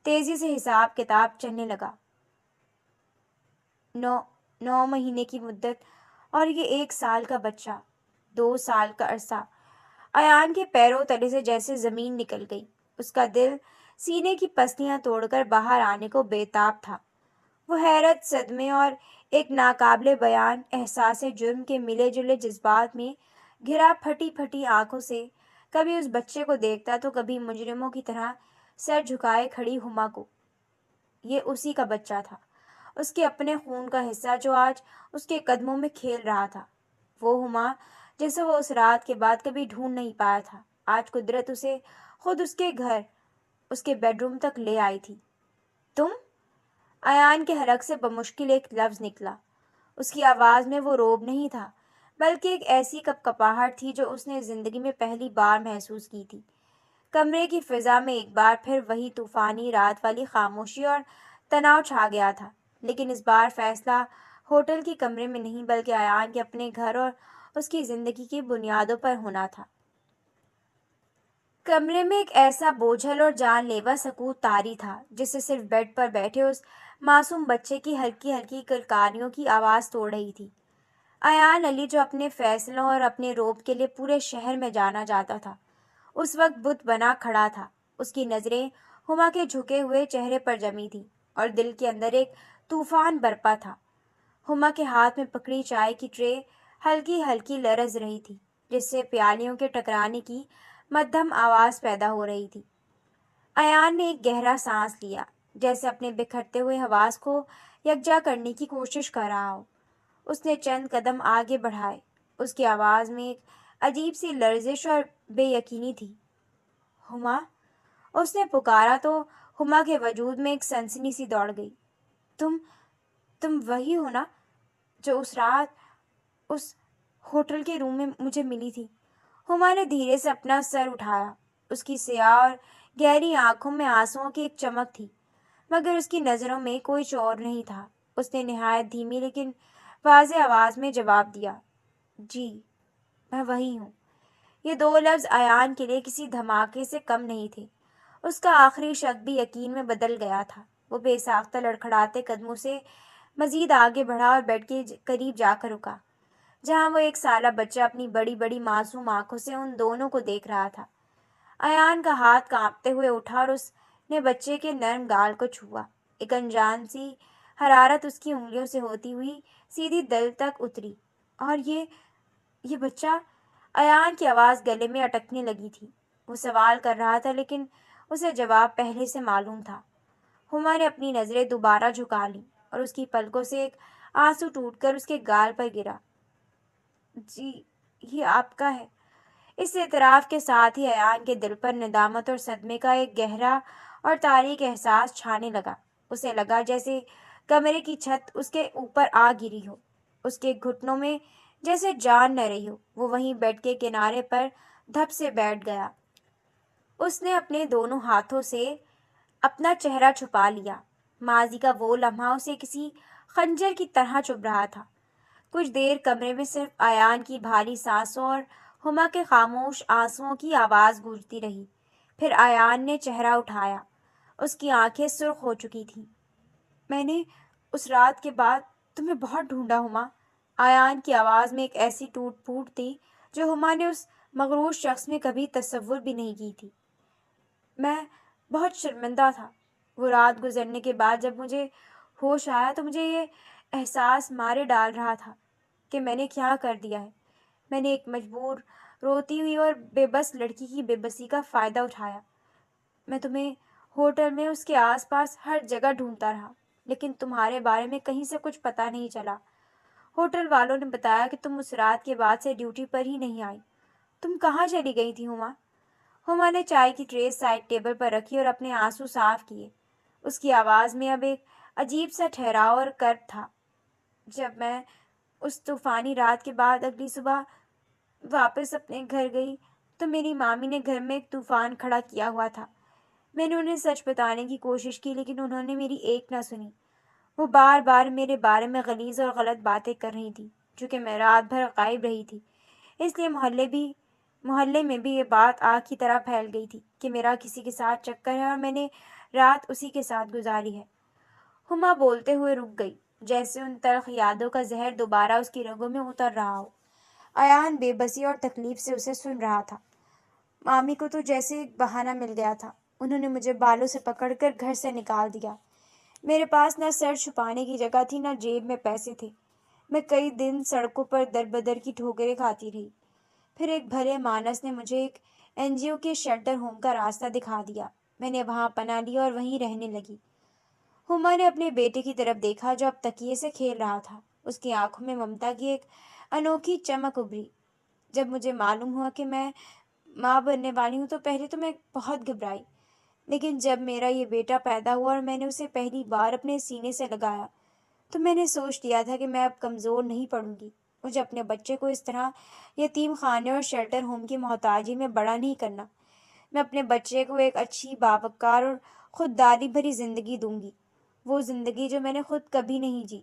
تیزی سے حساب کتاب چلنے لگا۔ 9 مہینے کی مدت اور یہ 1 سال کا بچہ، 2 سال کا عرصہ۔ ایان کے پیروں تلے سے جیسے زمین نکل گئی۔ اس کا دل سینے کی پسلیاں توڑ کر باہر آنے کو بے تاب تھا۔ وہ حیرت، صدمے اور ایک ناقابل بیان احساس جرم کے ملے جلے جذبات میں گھرا پھٹی پھٹی آنکھوں سے کبھی اس بچے کو دیکھتا تو کبھی مجرموں کی طرح سر جھکائے کھڑی ہما کو۔ یہ اسی کا بچہ تھا، اس کے اپنے خون کا حصہ جو آج اس کے قدموں میں کھیل رہا تھا۔ وہ ہما جسے وہ اس رات کے بعد کبھی ڈھونڈ نہیں پایا تھا، آج قدرت اسے خود اس کے گھر، اس کے بیڈ روم تک لے آئی تھی۔ تم؟ ایان کے حلق سے بمشکل ایک لفظ نکلا۔ اس کی آواز میں وہ روب نہیں تھا بلکہ ایک ایسی کپکپاہٹ تھی جو اس نے زندگی میں پہلی بار محسوس کی تھی۔ کمرے کی فضا میں ایک بار پھر وہی طوفانی رات والی خاموشی اور تناؤ چھا گیا تھا، لیکن اس بار فیصلہ ہوٹل کے کمرے میں نہیں بلکہ ایان کے اپنے گھر اور اس کی زندگی کی بنیادوں پر ہونا تھا۔ کمرے میں ایک ایسا بوجھل اور جان لیوا سکوت طاری تھا جسے صرف بیڈ پر بیٹھے اس معصوم بچے کی ہلکی ہلکی کلکاریوں کی آواز توڑ رہی تھی۔ ایان علی جو اپنے فیصلوں اور اپنے روب کے لیے پورے شہر میں جانا جاتا تھا، اس وقت بت بنا کھڑا تھا۔ اس کی نظریں ہما کے جھکے ہوئے چہرے پر جمی تھیں اور دل کے اندر ایک طوفان برپا تھا۔ ہما کے ہاتھ میں پکڑی چائے کی ٹرے ہلکی ہلکی لرز رہی تھی، جس سے پیالیوں کے ٹکرانے کی مدھم آواز پیدا ہو رہی تھی۔ ایان نے ایک گہرا سانس لیا، جیسے اپنے بکھرتے ہوئے حواس کو یکجا کرنے کی کوشش کر رہا ہو۔ اس نے چند قدم آگے بڑھائے۔ اس کی آواز میں ایک عجیب سی لرزش اور بے یقینی تھی۔ ہما، اس نے پکارا تو ہما کے وجود میں ایک سنسنی سی دوڑ گئی۔ تم وہی ہو نا جو اس رات اس ہوٹل کے روم میں مجھے ملی تھی؟ ہما نے دھیرے سے اپنا سر اٹھایا۔ اس کی سیاہ اور گہری آنکھوں میں آنسوؤں کی ایک چمک تھی، مگر اس کی نظروں میں کوئی شعور نہیں تھا۔ اس نے نہایت دھیمی لیکن واضح آواز میں جواب دیا، جی، میں وہی ہوں۔ یہ دو لفظ ایان کے لیے کسی دھماکے سے کم نہیں تھے۔ اس کا آخری شک بھی یقین میں بدل گیا تھا۔ وہ بے ساختہ لڑکھڑاتے قدموں سے مزید آگے بڑھا اور بیڈ کے قریب جا کر رکا، جہاں وہ ایک سالہ بچہ اپنی بڑی بڑی معصوم آنکھوں سے ان دونوں کو دیکھ رہا تھا۔ ایان کا ہاتھ کانپتے ہوئے اٹھا اور اس نے بچے کے نرم گال کو چھوا۔ ایک انجان سی حرارت اس کی انگلیوں سے ہوتی ہوئی سیدھی دل تک اتری۔ اور یہ بچہ؟ ایان کی آواز گلے میں اٹکنے لگی تھی۔ وہ سوال کر رہا تھا لیکن اسے جواب پہلے سے معلوم تھا۔ ہما نے اپنی نظریں دوبارہ جھکا لیں اور اس کی پلکوں سے ایک آنسو ٹوٹ کر اس کے گال پر گرا۔ جی، یہ آپ کا ہے۔ اس اعتراف کے ساتھ ہی ایان کے دل پر ندامت اور صدمے کا ایک گہرا اور تاریک احساس چھانے لگا۔ اسے لگا جیسے کمرے کی چھت اس کے اوپر آ گری ہو، اس کے گھٹنوں میں جیسے جان نہ رہی ہو۔ وہ وہیں بیڈ کے کنارے پر دھپ سے بیٹھ گیا۔ اس نے اپنے دونوں ہاتھوں سے اپنا چہرہ چھپا لیا۔ ماضی کا وہ لمحہ اسے کسی خنجر کی طرح چبھ رہا تھا۔ کچھ دیر کمرے میں صرف ایان کی بھاری سانسوں اور ہما کے خاموش آنسوؤں کی آواز گونجتی رہی۔ پھر ایان نے چہرہ اٹھایا۔ اس کی آنکھیں سرخ ہو چکی تھیں۔ میں نے اس رات کے بعد تمہیں بہت ڈھونڈا ہما۔ ایان کی آواز میں ایک ایسی ٹوٹ پھوٹ تھی جو ہما نے اس مغرور شخص میں کبھی تصور بھی نہیں کی تھی۔ میں بہت شرمندہ تھا۔ وہ رات گزرنے کے بعد جب مجھے ہوش آیا تو مجھے یہ احساس مارے ڈال رہا تھا کہ میں نے کیا کر دیا ہے۔ میں نے ایک مجبور، روتی ہوئی اور بے بس لڑکی کی بے بسی کا فائدہ اٹھایا۔ میں تمہیں ہوٹل میں، اس کے آس پاس ہر جگہ ڈھونڈتا رہا، لیکن تمہارے بارے میں کہیں سے کچھ پتہ نہیں چلا۔ ہوٹل والوں نے بتایا کہ تم اس رات کے بعد سے ڈیوٹی پر ہی نہیں آئی۔ تم کہاں چلی گئی تھی ہما؟ ہما نے چائے کی ٹرے سائڈ ٹیبل پر رکھی اور اپنے آنسو صاف کیے۔ اس کی آواز میں اب ایک عجیب سا ٹھہراؤ اور کرب تھا۔ جب میں اس طوفانی رات کے بعد اگلی صبح واپس اپنے گھر گئی تو میری مامی نے گھر میں ایک طوفان کھڑا کیا ہوا تھا۔ میں نے انہیں سچ بتانے کی کوشش کی لیکن انہوں نے میری ایک نہ سنی۔ وہ بار بار میرے بارے میں غلیظ اور غلط باتیں کر رہی تھی۔ چونکہ میں رات بھر غائب رہی تھی، اس لیے محلے میں بھی یہ بات آگ کی طرح پھیل گئی تھی کہ میرا کسی کے ساتھ چکر ہے اور میں نے رات اسی کے ساتھ گزاری ہے۔ ہما بولتے ہوئے رک گئی، جیسے ان تلخ یادوں کا زہر دوبارہ اس کی رگوں میں اتر رہا ہو۔ ایان بے بسی اور تکلیف سے اسے سن رہا تھا۔ مامی کو تو جیسے ایک بہانہ مل گیا تھا۔ انہوں نے مجھے بالوں سے پکڑ کر گھر سے نکال دیا۔ میرے پاس نہ سر چھپانے کی جگہ تھی، نہ جیب میں پیسے تھے۔ میں کئی دن سڑکوں پر در بدر کی ٹھوکریں کھاتی رہی۔ پھر ایک بھلے مانس نے مجھے ایک NGO کے شیلٹر ہوم کا راستہ دکھا دیا۔ میں نے وہاں پناہ لی اور وہیں رہنے لگی۔ ہما نے اپنے بیٹے کی طرف دیکھا جو اب تکیے سے کھیل رہا تھا۔ اس کی آنکھوں میں ممتا کی ایک انوکھی چمک ابھری۔ جب مجھے معلوم ہوا کہ میں ماں بننے والی ہوں تو پہلے تو میں بہت گھبرائی، لیکن جب میرا یہ بیٹا پیدا ہوا اور میں نے اسے پہلی بار اپنے سینے سے لگایا تو میں نے سوچ لیا تھا کہ میں اب کمزور نہیں پڑوں گی۔ مجھے اپنے بچے کو اس طرح یتیم خانے اور شیلٹر ہوم کی محتاجی میں بڑا نہیں کرنا۔ میں اپنے بچے کو ایک اچھی، باوقار اور خودداری بھری زندگی دوں گی، وہ زندگی جو میں نے خود کبھی نہیں جی۔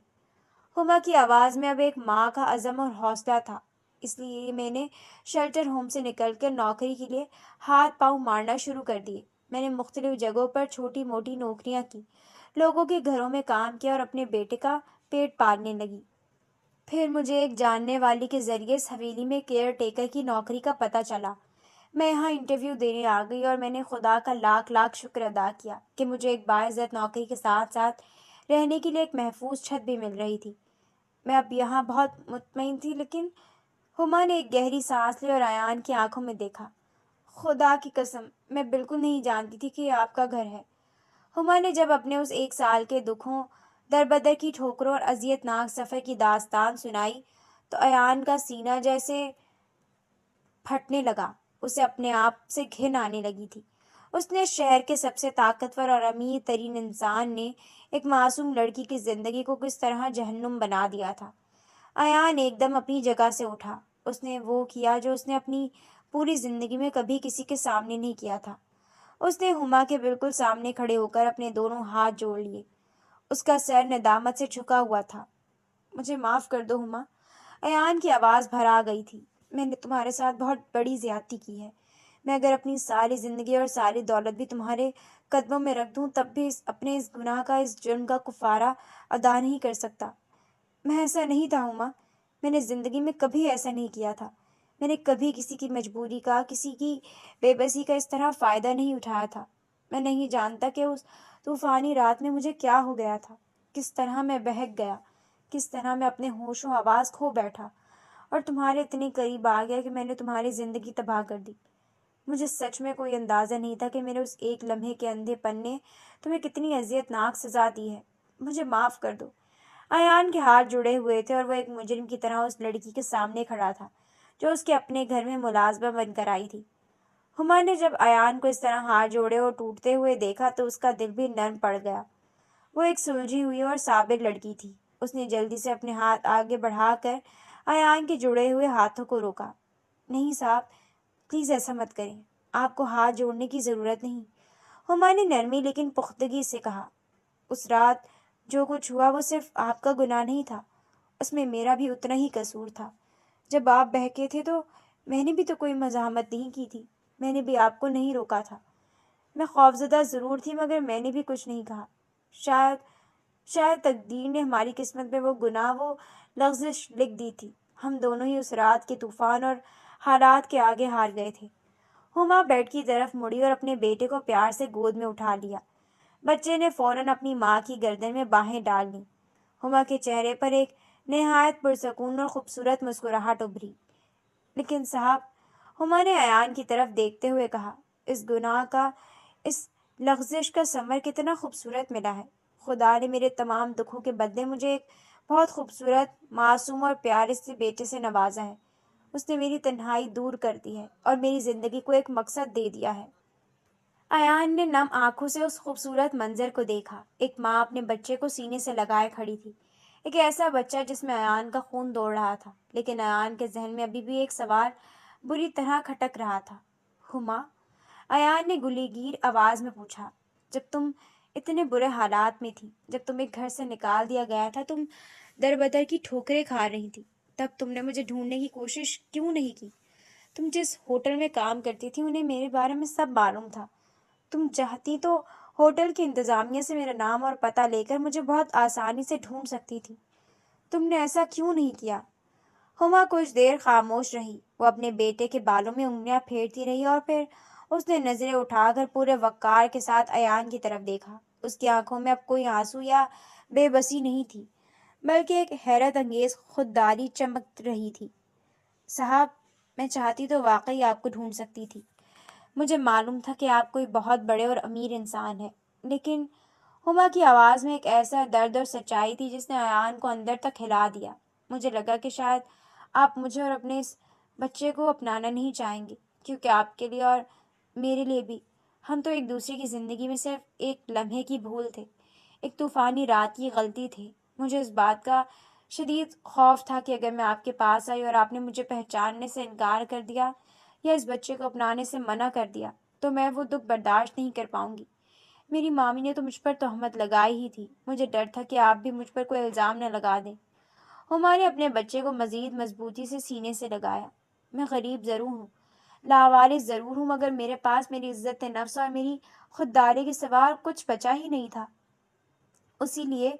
ہما کی آواز میں اب ایک ماں کا عزم اور حوصلہ تھا۔ اس لیے میں نے شیلٹر ہوم سے نکل کر نوکری کے لیے ہاتھ پاؤں مارنا شروع کر دیے۔ میں نے مختلف جگہوں پر چھوٹی موٹی نوکریاں کی، لوگوں کے گھروں میں کام کیا اور اپنے بیٹے کا پیٹ پالنے لگی۔ پھر مجھے ایک جاننے والی کے ذریعے اس حویلی میں کیئر ٹیکر کی نوکری کا پتہ چلا۔ میں یہاں انٹرویو دینے آ گئی اور میں نے خدا کا لاکھ لاکھ شکر ادا کیا کہ مجھے ایک باعزت نوکری کے ساتھ ساتھ رہنے کے لیے ایک محفوظ چھت بھی مل رہی تھی۔ میں اب یہاں بہت مطمئن تھی، لیکن ہما نے ایک گہری سانس لی اور ایان کی آنکھوں میں دیکھا۔ خدا کی قسم، میں بالکل نہیں جانتی تھی کہ یہ آپ کا گھر ہے۔ ہما نے جب اپنے اس 1 سال کے دکھوں، دربدر کی ٹھوکروں اور اذیت ناک سفر کی داستان سنائی تو ایان کا سینہ جیسے پھٹنے لگا۔ اسے اپنے آپ سے گھن آنے لگی تھی۔ اس نے شہر کے سب سے طاقتور اور امیر ترین انسان نے ایک معصوم لڑکی کی زندگی کو کس طرح جہنم بنا دیا تھا۔ ایان ایک دم اپنی جگہ سے اٹھا۔ اس نے وہ کیا جو اس نے اپنی پوری زندگی میں کبھی کسی کے سامنے نہیں کیا تھا۔ اس نے ہما کے بالکل سامنے کھڑے ہو کر اپنے دونوں ہاتھ جوڑ لیے۔ اس کا سر ندامت سے جھکا ہوا تھا۔ مجھے معاف کر دو ہما، ایان کی آواز بھر آ گئی تھی۔ میں نے تمہارے ساتھ بہت بڑی زیادتی کی ہے۔ میں اگر اپنی ساری زندگی اور ساری دولت بھی تمہارے قدموں میں رکھ دوں تب بھی اپنے اس گناہ کا، اس جرم کا کفارہ ادا نہیں کر سکتا۔ میں ایسا نہیں تھا ہما، میں نے زندگی میں کبھی ایسا نہیں کیا تھا۔ میں نے کبھی کسی کی مجبوری کا، کسی کی بے بسی کا اس طرح فائدہ نہیں اٹھایا تھا۔ میں نہیں جانتا کہ اس طوفانی رات میں مجھے کیا ہو گیا تھا، کس طرح میں بہک گیا، کس طرح میں اپنے ہوش و حواس کھو بیٹھا اور تمہارے اتنے قریب آ گیا کہ میں نے تمہاری زندگی تباہ کر دی۔ مجھے سچ میں کوئی اندازہ نہیں تھا کہ میرے اس ایک لمحے کے اندھے پن نے تمہیں کتنی اذیت ناک سزا دی ہے۔ مجھے معاف کر دو۔ ایان کے ہاتھ جڑے ہوئے تھے اور وہ ایک مجرم کی طرح اس لڑکی کے سامنے کھڑا تھا جو اس کے اپنے گھر میں ملازمہ بن کر آئی تھی۔ ہما نے جب ایان کو اس طرح ہاتھ جوڑے اور ٹوٹتے ہوئے دیکھا تو اس کا دل بھی نرم پڑ گیا۔ وہ ایک سلجھی ہوئی اور صابر لڑکی تھی۔ اس نے جلدی سے اپنے ہاتھ آگے بڑھا کر ایان کے جڑے ہوئے ہاتھوں کو روکا۔ نہیں صاحب، پلیز ایسا مت کریں، آپ کو ہاتھ جوڑنے کی ضرورت نہیں، ہما نے نرمی لیکن پختگی سے کہا۔ اس رات جو کچھ ہوا وہ صرف آپ کا گناہ نہیں تھا، اس میں میرا بھی اتنا ہی قصور تھا۔ جب آپ بہکے تھے تو میں نے بھی تو کوئی مزاحمت نہیں کی تھی، میں نے بھی آپ کو نہیں روکا تھا۔ میں خوفزدہ ضرور تھی مگر میں نے بھی کچھ نہیں کہا۔ شاید تقدیر نے ہماری قسمت میں وہ گناہ، وہ لغزش لکھ دی تھی۔ ہم دونوں ہی اس رات کے طوفان اور حالات کے آگے ہار گئے تھے۔ ہما بیڈ کی طرف مڑی اور اپنے بیٹے کو پیار سے گود میں اٹھا لیا۔ بچے نے فوراً اپنی ماں کی گردن میں باہیں ڈال لیں۔ ہما کے چہرے پر ایک نہایت پرسکون اور خوبصورت مسکراہٹ ابھری۔ لیکن صاحب، ہما نے ایان کی طرف دیکھتے ہوئے کہا، اس گناہ کا، اس لغزش کا ثمر کتنا خوبصورت ملا ہے۔ خدا نے میرے تمام دکھوں کے بدلے مجھے ایک بہت خوبصورت، معصوم اور پیارے سے بیٹے سے نوازا ہے۔ اس نے میری تنہائی دور کر دی ہے اور میری زندگی کو ایک مقصد دے دیا ہے۔ ایان نے نم آنکھوں سے اس خوبصورت منظر کو دیکھا۔ ایک ماں اپنے بچے کو سینے سے لگائے کھڑی تھی، ایک ایسا بچہ جس میں ایان کا خون دوڑ رہا تھا، لیکن ایان کے ذہن میں ابھی بھی ایک سوال بری طرح کھٹک رہا تھا۔ ہما، ایان نے گلیگیر آواز میں پوچھا، جب تم اتنے برے حالات میں تھی، جب تمہیں گھر سے نکال دیا گیا تھا، تم دربدر کی ٹھوکریں کھا رہی تھی، تب تم نے مجھے ڈھونڈنے کی کوشش کیوں نہیں کی؟ تم جس ہوٹل میں کام کرتی تھی انہیں میرے بارے میں سب معلوم تھا۔ تم چاہتی تو ہوٹل کی انتظامیہ سے میرا نام اور پتہ لے کر مجھے بہت آسانی سے ڈھونڈ سکتی تھی۔ تم نے ایسا کیوں نہیں کیا؟ ہما کچھ دیر خاموش رہی۔ وہ اپنے بیٹے کے بالوں میں انگلیاں پھیرتی رہی اور پھر اس نے نظریں اٹھا کر پورے وقار کے ساتھ ایان کی طرف دیکھا۔ اس کی آنکھوں میں اب کوئی آنسو یا بے بسی نہیں تھی، بلکہ ایک حیرت انگیز خودداری چمک رہی تھی۔ صاحب، میں چاہتی تو واقعی آپ کو ڈھونڈ سکتی تھی۔ مجھے معلوم تھا کہ آپ کوئی بہت بڑے اور امیر انسان ہیں، لیکن ہما کی آواز میں ایک ایسا درد اور سچائی تھی جس نے ایان کو اندر تک ہلا دیا۔ مجھے لگا کہ شاید آپ مجھے اور اپنے اس بچے کو اپنانا نہیں چاہیں گے، کیونکہ آپ کے لیے اور میرے لیے بھی، ہم تو ایک دوسرے کی زندگی میں صرف ایک لمحے کی بھول تھے، ایک طوفانی رات کی غلطی تھے۔ مجھے اس بات کا شدید خوف تھا کہ اگر میں آپ کے پاس آئی اور آپ نے مجھے پہچاننے سے انکار کر دیا یا اس بچے کو اپنانے سے منع کر دیا تو میں وہ دکھ برداشت نہیں کر پاؤں گی۔ میری مامی نے تو مجھ پر تہمت لگائی ہی تھی، مجھے ڈر تھا کہ آپ بھی مجھ پر کوئی الزام نہ لگا دیں۔ ہما نے اپنے بچے کو مزید مضبوطی سے سینے سے لگایا۔ میں غریب ضرور ہوں، لاوارث ضرور ہوں، مگر میرے پاس میری عزت نفس اور میری خودداری کے سوا کچھ بچا ہی نہیں تھا۔ اسی لیے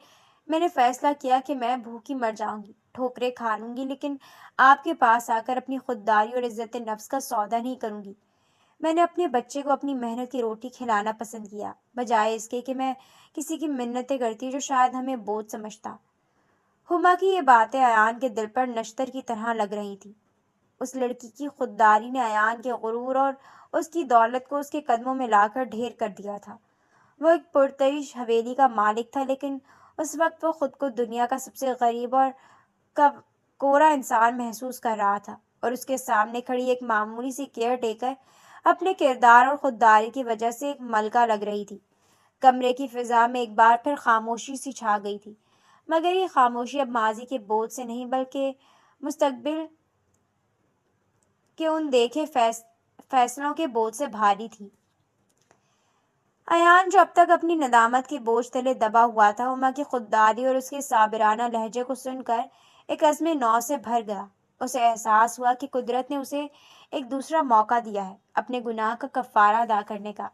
میں نے فیصلہ کیا کہ میں بھوکی مر جاؤں گی، ٹھوکریں کھا لوں گی، لیکن آپ کے پاس آ کر اپنی خودداری اور عزت نفس کا سودا نہیں کروں گی۔ میں نے اپنے بچے کو اپنی محنت کی روٹی کھلانا پسند کیا، بجائے اس کے کہ میں کسی کی منتیں کرتی جو شاید ہمیں بوجھ سمجھتا۔ ہما کی یہ باتیں ایان کے دل پر نشتر کی طرح لگ رہی تھی۔ اس لڑکی کی خودداری نے ایان کے غرور اور اس کی دولت کو اس کے قدموں میں لا کر ڈھیر کر دیا تھا۔ وہ ایک پرتعیش حویلی کا مالک تھا، لیکن اس وقت وہ خود کو دنیا کا سب سے غریب اور کورا انسان محسوس کر رہا تھا، اور اس کے سامنے کھڑی ایک معمولی سی کیئر ٹیکر اپنے کردار اور خودداری کی وجہ سے ایک ملکہ لگ رہی تھی۔ کمرے کی فضا میں ایک بار پھر خاموشی سی چھا گئی تھی، مگر یہ خاموشی اب ماضی کے بوجھ سے نہیں بلکہ مستقبل کے ان دیکھے فیصلوں کے بوجھ سے بھاری تھی۔ ایان جو اب تک اپنی ندامت کے بوجھ تلے دبا ہوا تھا، ہما کی خودداری اور اس کے صابرانہ لہجے کو سن کر ایک عزم نو سے بھر گیا۔ اسے احساس ہوا کہ قدرت نے اسے ایک دوسرا موقع دیا ہے اپنے گناہ کا کفارہ ادا کرنے کا،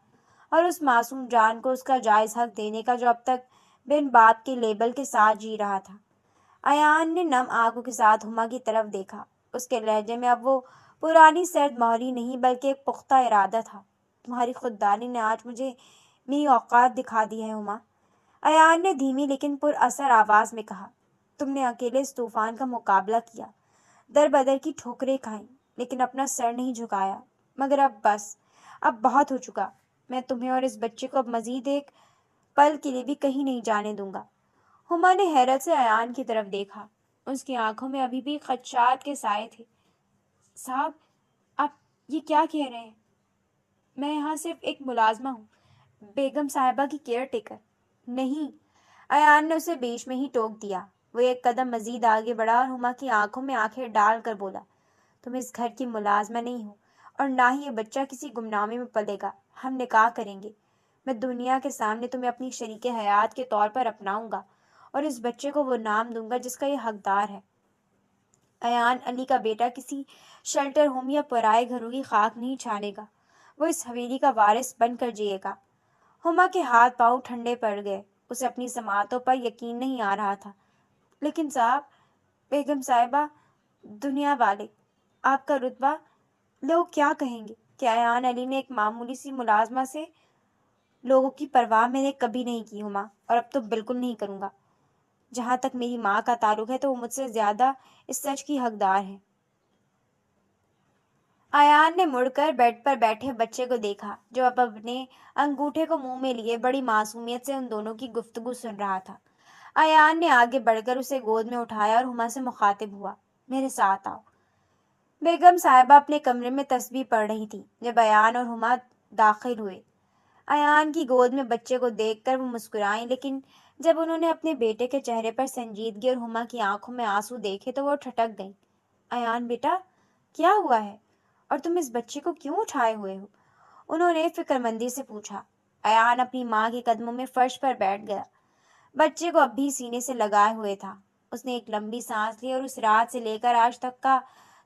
اور اس معصوم جان کو اس کا جائز حق دینے کا جو اب تک بن باپ کے لیبل کے ساتھ جی رہا تھا۔ ایان نے نم آنکھوں کے ساتھ ہما کی طرف دیکھا۔ اس کے لہجے میں اب وہ پرانی سرد مہری نہیں بلکہ ایک پختہ ارادہ تھا۔ تمہاری خودداری نے آج مجھے میری اوقات دکھا دی ہے ہما، ایان نے دھیمی لیکن پر اثر آواز میں کہا۔ تم نے اکیلے اس طوفان کا مقابلہ کیا، در بدر کی ٹھوکریں کھائیں، لیکن اپنا سر نہیں جھکایا۔ مگر اب بس، اب بہت ہو چکا۔ میں تمہیں اور اس بچے کو اب مزید ایک پل کے لیے بھی کہیں نہیں جانے دوں گا۔ ہما نے حیرت سے ایان کی طرف دیکھا۔ اس کی آنکھوں میں ابھی بھی خدشات کے سائے تھے۔ صاحب، آپ یہ کیا کہہ رہے ہیں؟ میں یہاں صرف ایک ملازمہ ہوں، بیگم صاحبہ کی کیئر ٹیکر۔ نہیں، ایان نے اسے بیچ میں ہی ٹوک دیا۔ وہ ایک قدم مزید آگے بڑھا اور ہما کی آنکھوں میں آنکھیں ڈال کر بولا، تم اس گھر کی ملازمہ نہیں ہو، اور نہ ہی یہ بچہ کسی گمنامی میں پلے گا۔ ہم نکاح کریں گے۔ میں دنیا کے سامنے تمہیں اپنی شریک حیات کے طور پر اپناؤں گا، اور اس بچے کو وہ نام دوں گا جس کا یہ حقدار ہے۔ ایان علی کا بیٹا کسی شیلٹر ہوم یا پرائے گھروں کی خاک نہیں چھانے گا، وہ اس حویلی کا وارث بن کر جیے گا۔ ہما کے ہاتھ پاؤں ٹھنڈے پڑ گئے، اسے اپنی سماعتوں پر یقین نہیں آ رہا تھا۔ لیکن صاحب، بیگم صاحبہ، دنیا والے، آپ کا رتبہ، لوگ کیا کہیں گے؟ کہ ایان علی نے ایک معمولی سی ملازمہ سے لوگوں کی پرواہ میں نے کبھی نہیں کی ہما، اور اب تو بالکل نہیں کروں گا۔ جہاں تک میری ماں کا تعلق ہے تو وہ مجھ سے زیادہ اس سچ کی حقدار ہے۔ ایان نے مڑ کر بیڈ پر بیٹھے بچے کو دیکھا جو اب اپنے انگوٹھے کو منہ میں لیے بڑی معصومیت سے ان دونوں کی گفتگو سن رہا تھا۔ ایان نے آگے بڑھ کر اسے گود میں اٹھایا اور ہما سے مخاطب ہوا، میرے ساتھ آؤ۔ بیگم صاحبہ اپنے کمرے میں تسبیح پڑھ رہی تھی جب ایان اور ہما داخل ہوئے۔ ایان کی گود میں بچے کو دیکھ کر وہ مسکرائیں، لیکن جب انہوں نے اپنے بیٹے کے چہرے پر سنجیدگی اور ہما کی آنکھوں میں آنسو دیکھے تو وہ ٹھٹک گئیں۔ ایان بیٹا، کیا ہوا ہے؟ اور تم اس بچے کو کیوں اٹھائے ہوئے ہو؟ انہوں نے فکر مندی سے پوچھا۔ ایان اپنی ماں کے قدموں میں فرش پر بیٹھ گیا۔ بچے کو اب بھی سینے سے لگائے ہوئے تھا۔ اس نے ایک لمبی سانس لی اور اس رات سے لے کر آج تک کا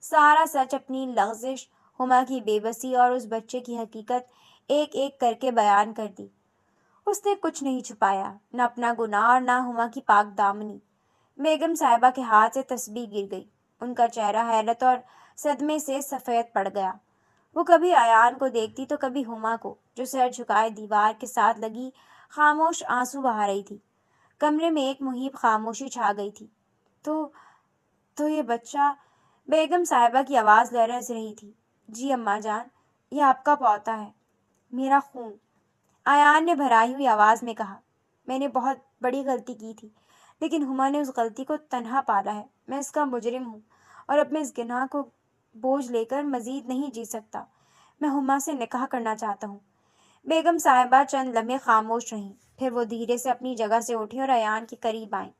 سارا سچ، اپنی لغزش، ہما کی بے بسی اور اس بچے کی حقیقت ایک ایک کر کے بیان کر دی۔ اس نے کچھ نہیں چھپایا، نہ اپنا گناہ اور نہ ہما کی پاک دامنی۔ بیگم صاحبہ کے ہاتھ سے تسبیح گر گئی۔ ان کا چہرہ حیرت اور صدمے سے سفید پڑ گیا۔ وہ کبھی ایان کو دیکھتی تو کبھی ہما کو، جو سر جھکائے دیوار کے ساتھ لگی خاموش آنسو بہا رہی تھی۔ کمرے میں ایک مہیب خاموشی چھا گئی تھی۔ تو یہ بچہ، بیگم صاحبہ کی آواز لرز رہی تھی۔ جی اماں جان، یہ آپ کا پوتا ہے، میرا خون، ایان نے بھرائی ہوئی آواز میں کہا۔ میں نے بہت بڑی غلطی کی تھی، لیکن ہما نے اس غلطی کو تنہا پالا ہے۔ میں اس کا مجرم ہوں، اور اب میں اس گناہ کو بوجھ لے کر مزید نہیں جی سکتا۔ میں ہما سے نکاح کرنا چاہتا ہوں۔ بیگم صاحبہ چند لمحے خاموش رہیں، پھر وہ دھیرے سے اپنی جگہ سے اٹھی اور ایان کے قریب آئیں۔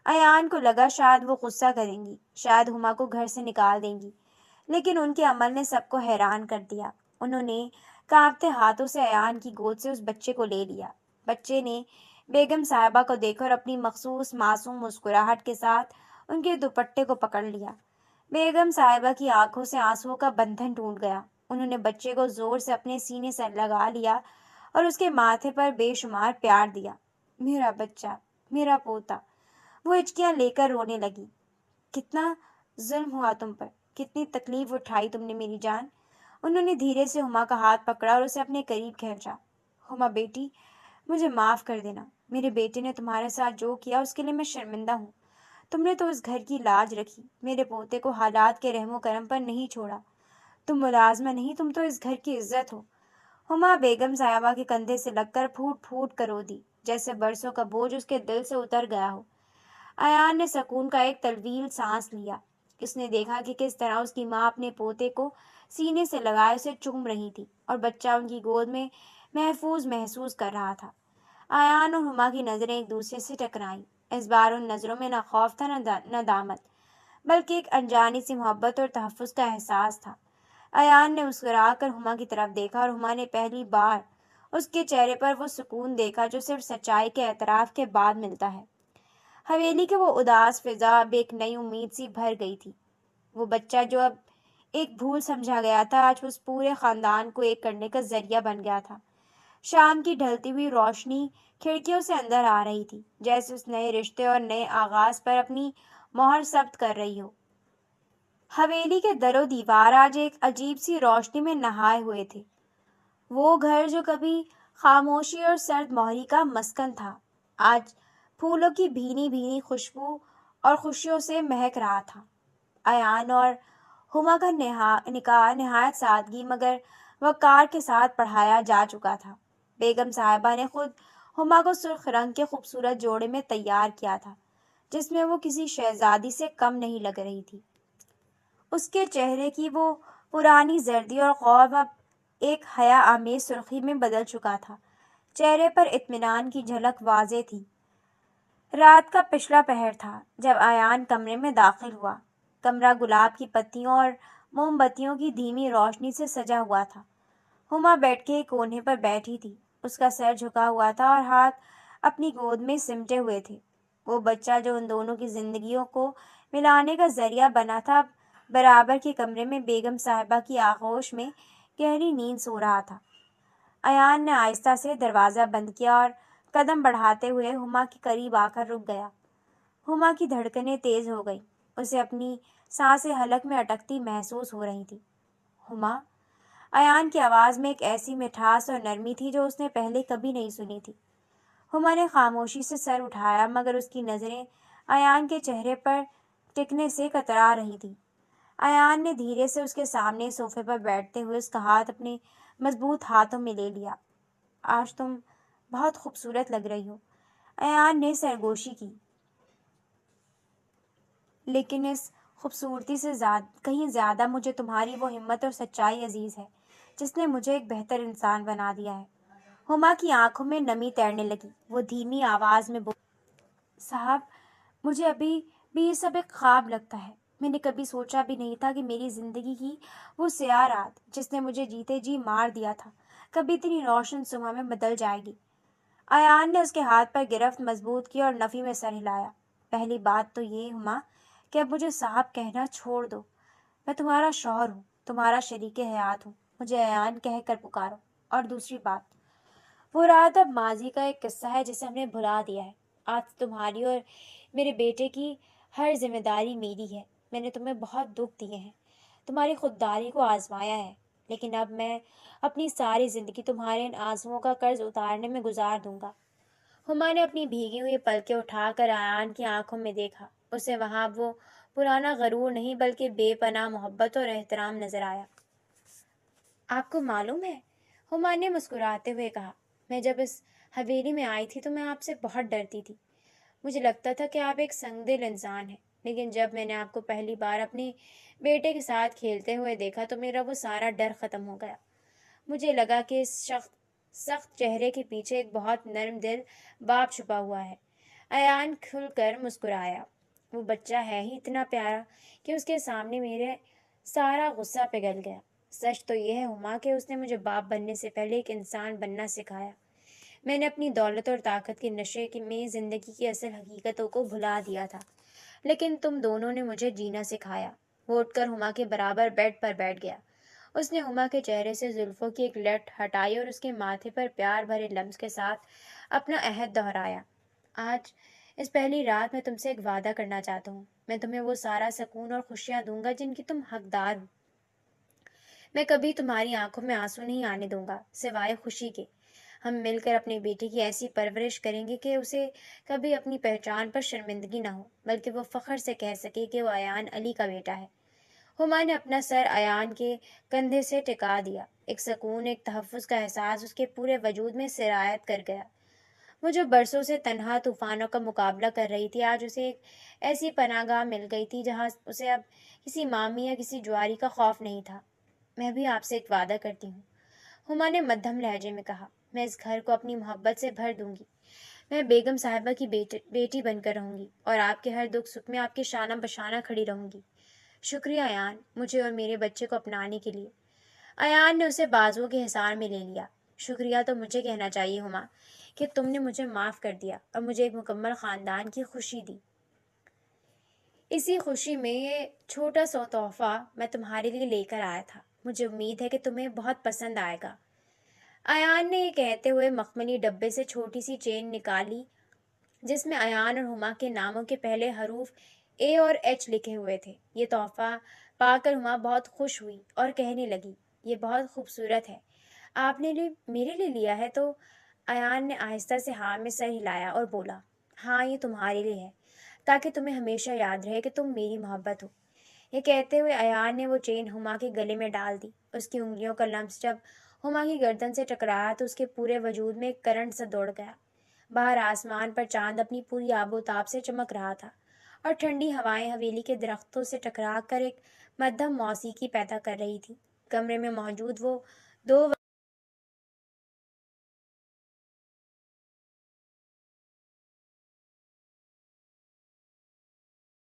ایان کو لگا شاید وہ غصہ کریں گی، شاید ہما کو گھر سے نکال دیں گی، لیکن ان کے عمل نے سب کو حیران کر دیا۔ انہوں نے کانپتے ہاتھوں سے ایان کی گود سے اس بچے کو لے لیا۔ بچے نے بیگم صاحبہ کو دیکھا اور اپنی مخصوص معصوم مسکراہٹ کے ساتھ ان کے دوپٹے کو پکڑ لیا۔ بیگم صاحبہ کی آنکھوں سے آنسوؤں کا بندھن ٹوٹ گیا۔ انہوں نے بچے کو زور سے اپنے سینے سے لگا لیا اور اس کے ماتھے پر بے شمار پیار دیا۔ میرا بچہ، میرا پوتا، وہ ہچکیاں لے کر رونے لگی۔ کتنا ظلم ہوا تم پر، کتنی تکلیف اٹھائی تم نے میری جان۔ انہوں نے دھیرے سے ہما کا ہاتھ پکڑا اور اسے اپنے قریب کھینچا۔ ہما بیٹی، مجھے معاف کر دینا۔ میرے بیٹے نے تمہارے ساتھ جو کیا اس کے لیے میں شرمندہ ہوں۔ تم نے تو اس گھر کی لاج رکھی، میرے پوتے کو حالات کے رحم و کرم پر نہیں چھوڑا۔ تم ملازمہ نہیں، تم تو اس گھر کی عزت ہو۔ ہما بیگم صاحبہ کے کندھے سے لگ کر پھوٹ پھوٹ کر رو دی، جیسے برسوں کا بوجھ اس کے دل سے اتر گیا ہو۔ ایان نے سکون کا ایک طویل سانس لیا۔ اس نے دیکھا کہ کس طرح اس کی ماں اپنے پوتے کو سینے سے لگائے اسے چوم رہی تھی اور بچہ ان کی گود میں محفوظ محسوس کر رہا تھا۔ ایان اور ہما کی نظریں ایک دوسرے سے ٹکرائیں۔ اس بار ان نظروں میں نہ خوف تھا نہ دامت، بلکہ ایک انجانی سی محبت اور تحفظ کا احساس تھا۔ ایان نے مسکرا کر ہما کی طرف دیکھا اور ہما نے پہلی بار اس کے چہرے پر وہ سکون دیکھا جو صرف سچائی کے اعتراف کے بعد ملتا ہے۔ حویلی کے وہ اداس فضا اب ایک نئی امید سی بھر گئی تھی۔ وہ بچہ جو اب ایک بھول سمجھا گیا تھا، آج اس پورے خاندان کو ایک کرنے کا ذریعہ بن گیا تھا۔ شام کی ڈھلتی ہوئی روشنی کھڑکیوں سے اندر آ رہی تھی، جیسے اس نئے رشتے اور نئے آغاز پر اپنی مہر ثبت کر رہی ہو۔ حویلی کے در و دیوار آج ایک عجیب سی روشنی میں نہائے ہوئے تھے۔ وہ گھر جو کبھی خاموشی اور سرد مہری کا مسکن تھا، آج پھولوں کی بھینی بھینی خوشبو اور خوشیوں سے مہک رہا تھا۔ ایان اور ہما کا نکاح نہایت سادگی مگر وقار کے ساتھ پڑھایا جا چکا تھا۔ بیگم صاحبہ نے خود ہما کو سرخ رنگ کے خوبصورت جوڑے میں تیار کیا تھا، جس میں وہ کسی شہزادی سے کم نہیں لگ رہی تھی۔ اس کے چہرے کی وہ پرانی زردی اور خوف اب ایک حیا آمیز سرخی میں بدل چکا تھا۔ چہرے پر اطمینان کی جھلک واضح تھی۔ رات کا پچھلا پہر تھا جب ایان کمرے میں داخل ہوا۔ کمرہ گلاب کی پتیوں اور موم بتیوں کی دھیمی روشنی سے سجا ہوا تھا۔ ہما بیٹھ کے ایک کونے پر بیٹھی تھی، اس کا سر جھکا ہوا تھا اور ہاتھ اپنی گود میں سمٹے ہوئے تھے۔ وہ بچہ جو ان دونوں کی زندگیوں کو ملانے کا ذریعہ بنا تھا، برابر کے کمرے میں بیگم صاحبہ کی آغوش میں گہری نیند سو رہا تھا۔ ایان نے آہستہ سے دروازہ بند کیا اور قدم بڑھاتے ہوئے ہما کے قریب آ کر رک گیا۔ ہما کی دھڑکنیں تیز ہو گئیں، اسے اپنی سانسیں حلق میں اٹکتی محسوس ہو رہی تھی۔ ہما، ایان کی آواز میں ایک ایسی مٹھاس اور نرمی تھی جو اس نے پہلے کبھی نہیں سنی تھی۔ ہما نے خاموشی سے سر اٹھایا مگر اس کی نظریں ایان کے چہرے پر ٹکنے سے کترا رہی تھیں۔ ایان نے دھیرے سے اس کے سامنے صوفے پر بیٹھتے ہوئے اس کا ہاتھ اپنے مضبوط ہاتھوں میں لے لیا۔ آج تم بہت خوبصورت لگ رہی ہو، ایان نے سرگوشی کی، لیکن اس خوبصورتی سے کہیں زیادہ مجھے تمہاری وہ ہمت اور سچائی عزیز ہے جس نے مجھے ایک بہتر انسان بنا دیا ہے۔ ہما کی آنکھوں میں نمی تیرنے لگی۔ وہ دھیمی آواز میں بولی، صاحب، مجھے ابھی بھی یہ سب ایک خواب لگتا ہے۔ میں نے کبھی سوچا بھی نہیں تھا کہ میری زندگی کی وہ سیاہ رات جس نے مجھے جیتے جی مار دیا تھا، کبھی اتنی روشن صبح میں بدل جائے گی۔ ایان نے اس کے ہاتھ پر گرفت مضبوط کی اور نفی میں سر ہلایا۔ پہلی بات تو یہ ہما کہ اب مجھے صاحب کہنا چھوڑ دو۔ میں تمہارا شوہر ہوں، تمہارا شریک حیات ہوں، مجھے ایان کہہ کر پکارو۔ اور دوسری بات، وہ رات اب ماضی کا ایک قصہ ہے جسے ہم نے بھلا دیا ہے۔ آج تمہاری اور میرے بیٹے کی ہر ذمہ داری میری ہے۔ میں نے تمہیں بہت دکھ دیے ہیں، تمہاری خودداری کو آزمایا ہے، لیکن اب میں اپنی ساری زندگی تمہارے ان آنسوؤں کا قرض اتارنے میں گزار دوں گا۔ ہما نے اپنی بھیگی ہوئی پلکیں اٹھا کر ایان کی آنکھوں میں دیکھا۔ اسے وہاں وہ پرانا غرور نہیں بلکہ بے پناہ محبت اور احترام نظر آیا۔ آپ کو معلوم ہے، ہما نے مسکراتے ہوئے کہا، میں جب اس حویلی میں آئی تھی تو میں آپ سے بہت ڈرتی تھی۔ مجھے لگتا تھا کہ آپ ایک سنگ دل انسان ہیں، لیکن جب میں نے آپ کو پہلی بار اپنے بیٹے کے ساتھ کھیلتے ہوئے دیکھا تو میرا وہ سارا ڈر ختم ہو گیا۔ مجھے لگا کہ اس سخت چہرے کے پیچھے ایک بہت نرم دل باپ چھپا ہوا ہے۔ ایان کھل کر مسکرایا۔ وہ بچہ ہے ہی اتنا پیارا کہ اس کے سامنے میرے سارا غصہ پگھل گیا۔ سچ تو یہ ہے ہما کہ اس نے مجھے باپ بننے سے پہلے ایک انسان بننا سکھایا۔ میں نے اپنی دولت اور طاقت کے نشے میں زندگی کی اصل حقیقتوں کو بھلا دیا تھا، لیکن تم دونوں نے مجھے جینا سکھایا۔ وہ اٹھ کر ہما کے برابر بیڈ پر بیٹھ گیا۔ اس نے ہما کے چہرے سے زلفوں کی ایک لٹ ہٹائی اور اس کے ماتھے پر پیار بھرے لمس کے ساتھ اپنا عہد دہرایا۔ آج اس پہلی رات میں تم سے ایک وعدہ کرنا چاہتا ہوں۔ میں تمہیں وہ سارا سکون اور خوشیاں دوں گا جن کی تم حقدار ہو۔ میں کبھی تمہاری آنکھوں میں آنسو نہیں آنے دوں گا سوائے خوشی کے۔ ہم مل کر اپنے بیٹے کی ایسی پرورش کریں گے کہ اسے کبھی اپنی پہچان پر شرمندگی نہ ہو، بلکہ وہ فخر سے کہہ سکے کہ وہ ایان علی کا بیٹا ہے۔ ہما نے اپنا سر ایان کے کندھے سے ٹکا دیا۔ ایک سکون، ایک تحفظ کا احساس اس کے پورے وجود میں سرایت کر گیا۔ وہ جو برسوں سے تنہا طوفانوں کا مقابلہ کر رہی تھی، آج اسے ایک ایسی پناہ گاہ مل گئی تھی جہاں اسے اب کسی مامی یا کسی جواری کا خوف نہیں تھا۔ میں بھی آپ سے ایک وعدہ کرتی ہوں، ہما نے مدھم لہجے میں کہا۔ میں اس گھر کو اپنی محبت سے بھر دوں گی۔ میں بیگم صاحبہ کی بیٹی بن کر رہوں گی اور آپ کے ہر دکھ سکھ میں آپ کے شانہ بشانہ کھڑی رہوں گی۔ شکریہ ایان، مجھے اور میرے بچے کو اپنانے کے لیے۔ ایان نے اسے بازوؤں کے حصار میں لے لیا۔ شکریہ تو مجھے کہنا چاہیے ہما کہ تم نے مجھے معاف کر دیا اور مجھے ایک مکمل خاندان کی خوشی دی۔ اسی خوشی میں یہ چھوٹا سا تحفہ میں تمہارے لیے لے کر آیا تھا۔ مجھے امید ہے کہ تمہیں بہت پسند آئے گا۔ ایان نے یہ کہتے ہوئے مخملی ڈبے سے چھوٹی سی چین نکالی جس میں ایان اور ہما کے ناموں کے پہلے حروف اے اور ایچ لکھے ہوئے تھے۔ یہ تحفہ پا کر ہما بہت خوش ہوئی اور کہنے لگی، یہ بہت خوبصورت ہے۔ آپ نے میرے لیے لیا ہے تو؟ ایان نے آہستہ سے ہاں میں سر ہلایا اور بولا، ہاں یہ تمہارے لیے ہے، تاکہ تمہیں ہمیشہ یاد رہے کہ تم میری محبت ہو۔ یہ کہتے ہوئے ایان نے وہ چین ہما کے گلے میں ڈال دی۔ اس کی انگلیوں کا لمس جب ہما کی گردن سے ٹکرایا تو اس کے پورے وجود میں ایک کرنٹ سا دوڑ گیا۔ باہر آسمان پر چاند اپنی پوری آب و تاب سے چمک رہا تھا اور ٹھنڈی ہوائیں حویلی کے درختوں سے ٹکرا کر ایک مدھم موسیقی پیدا کر رہی تھی۔ کمرے میں موجود وہ دو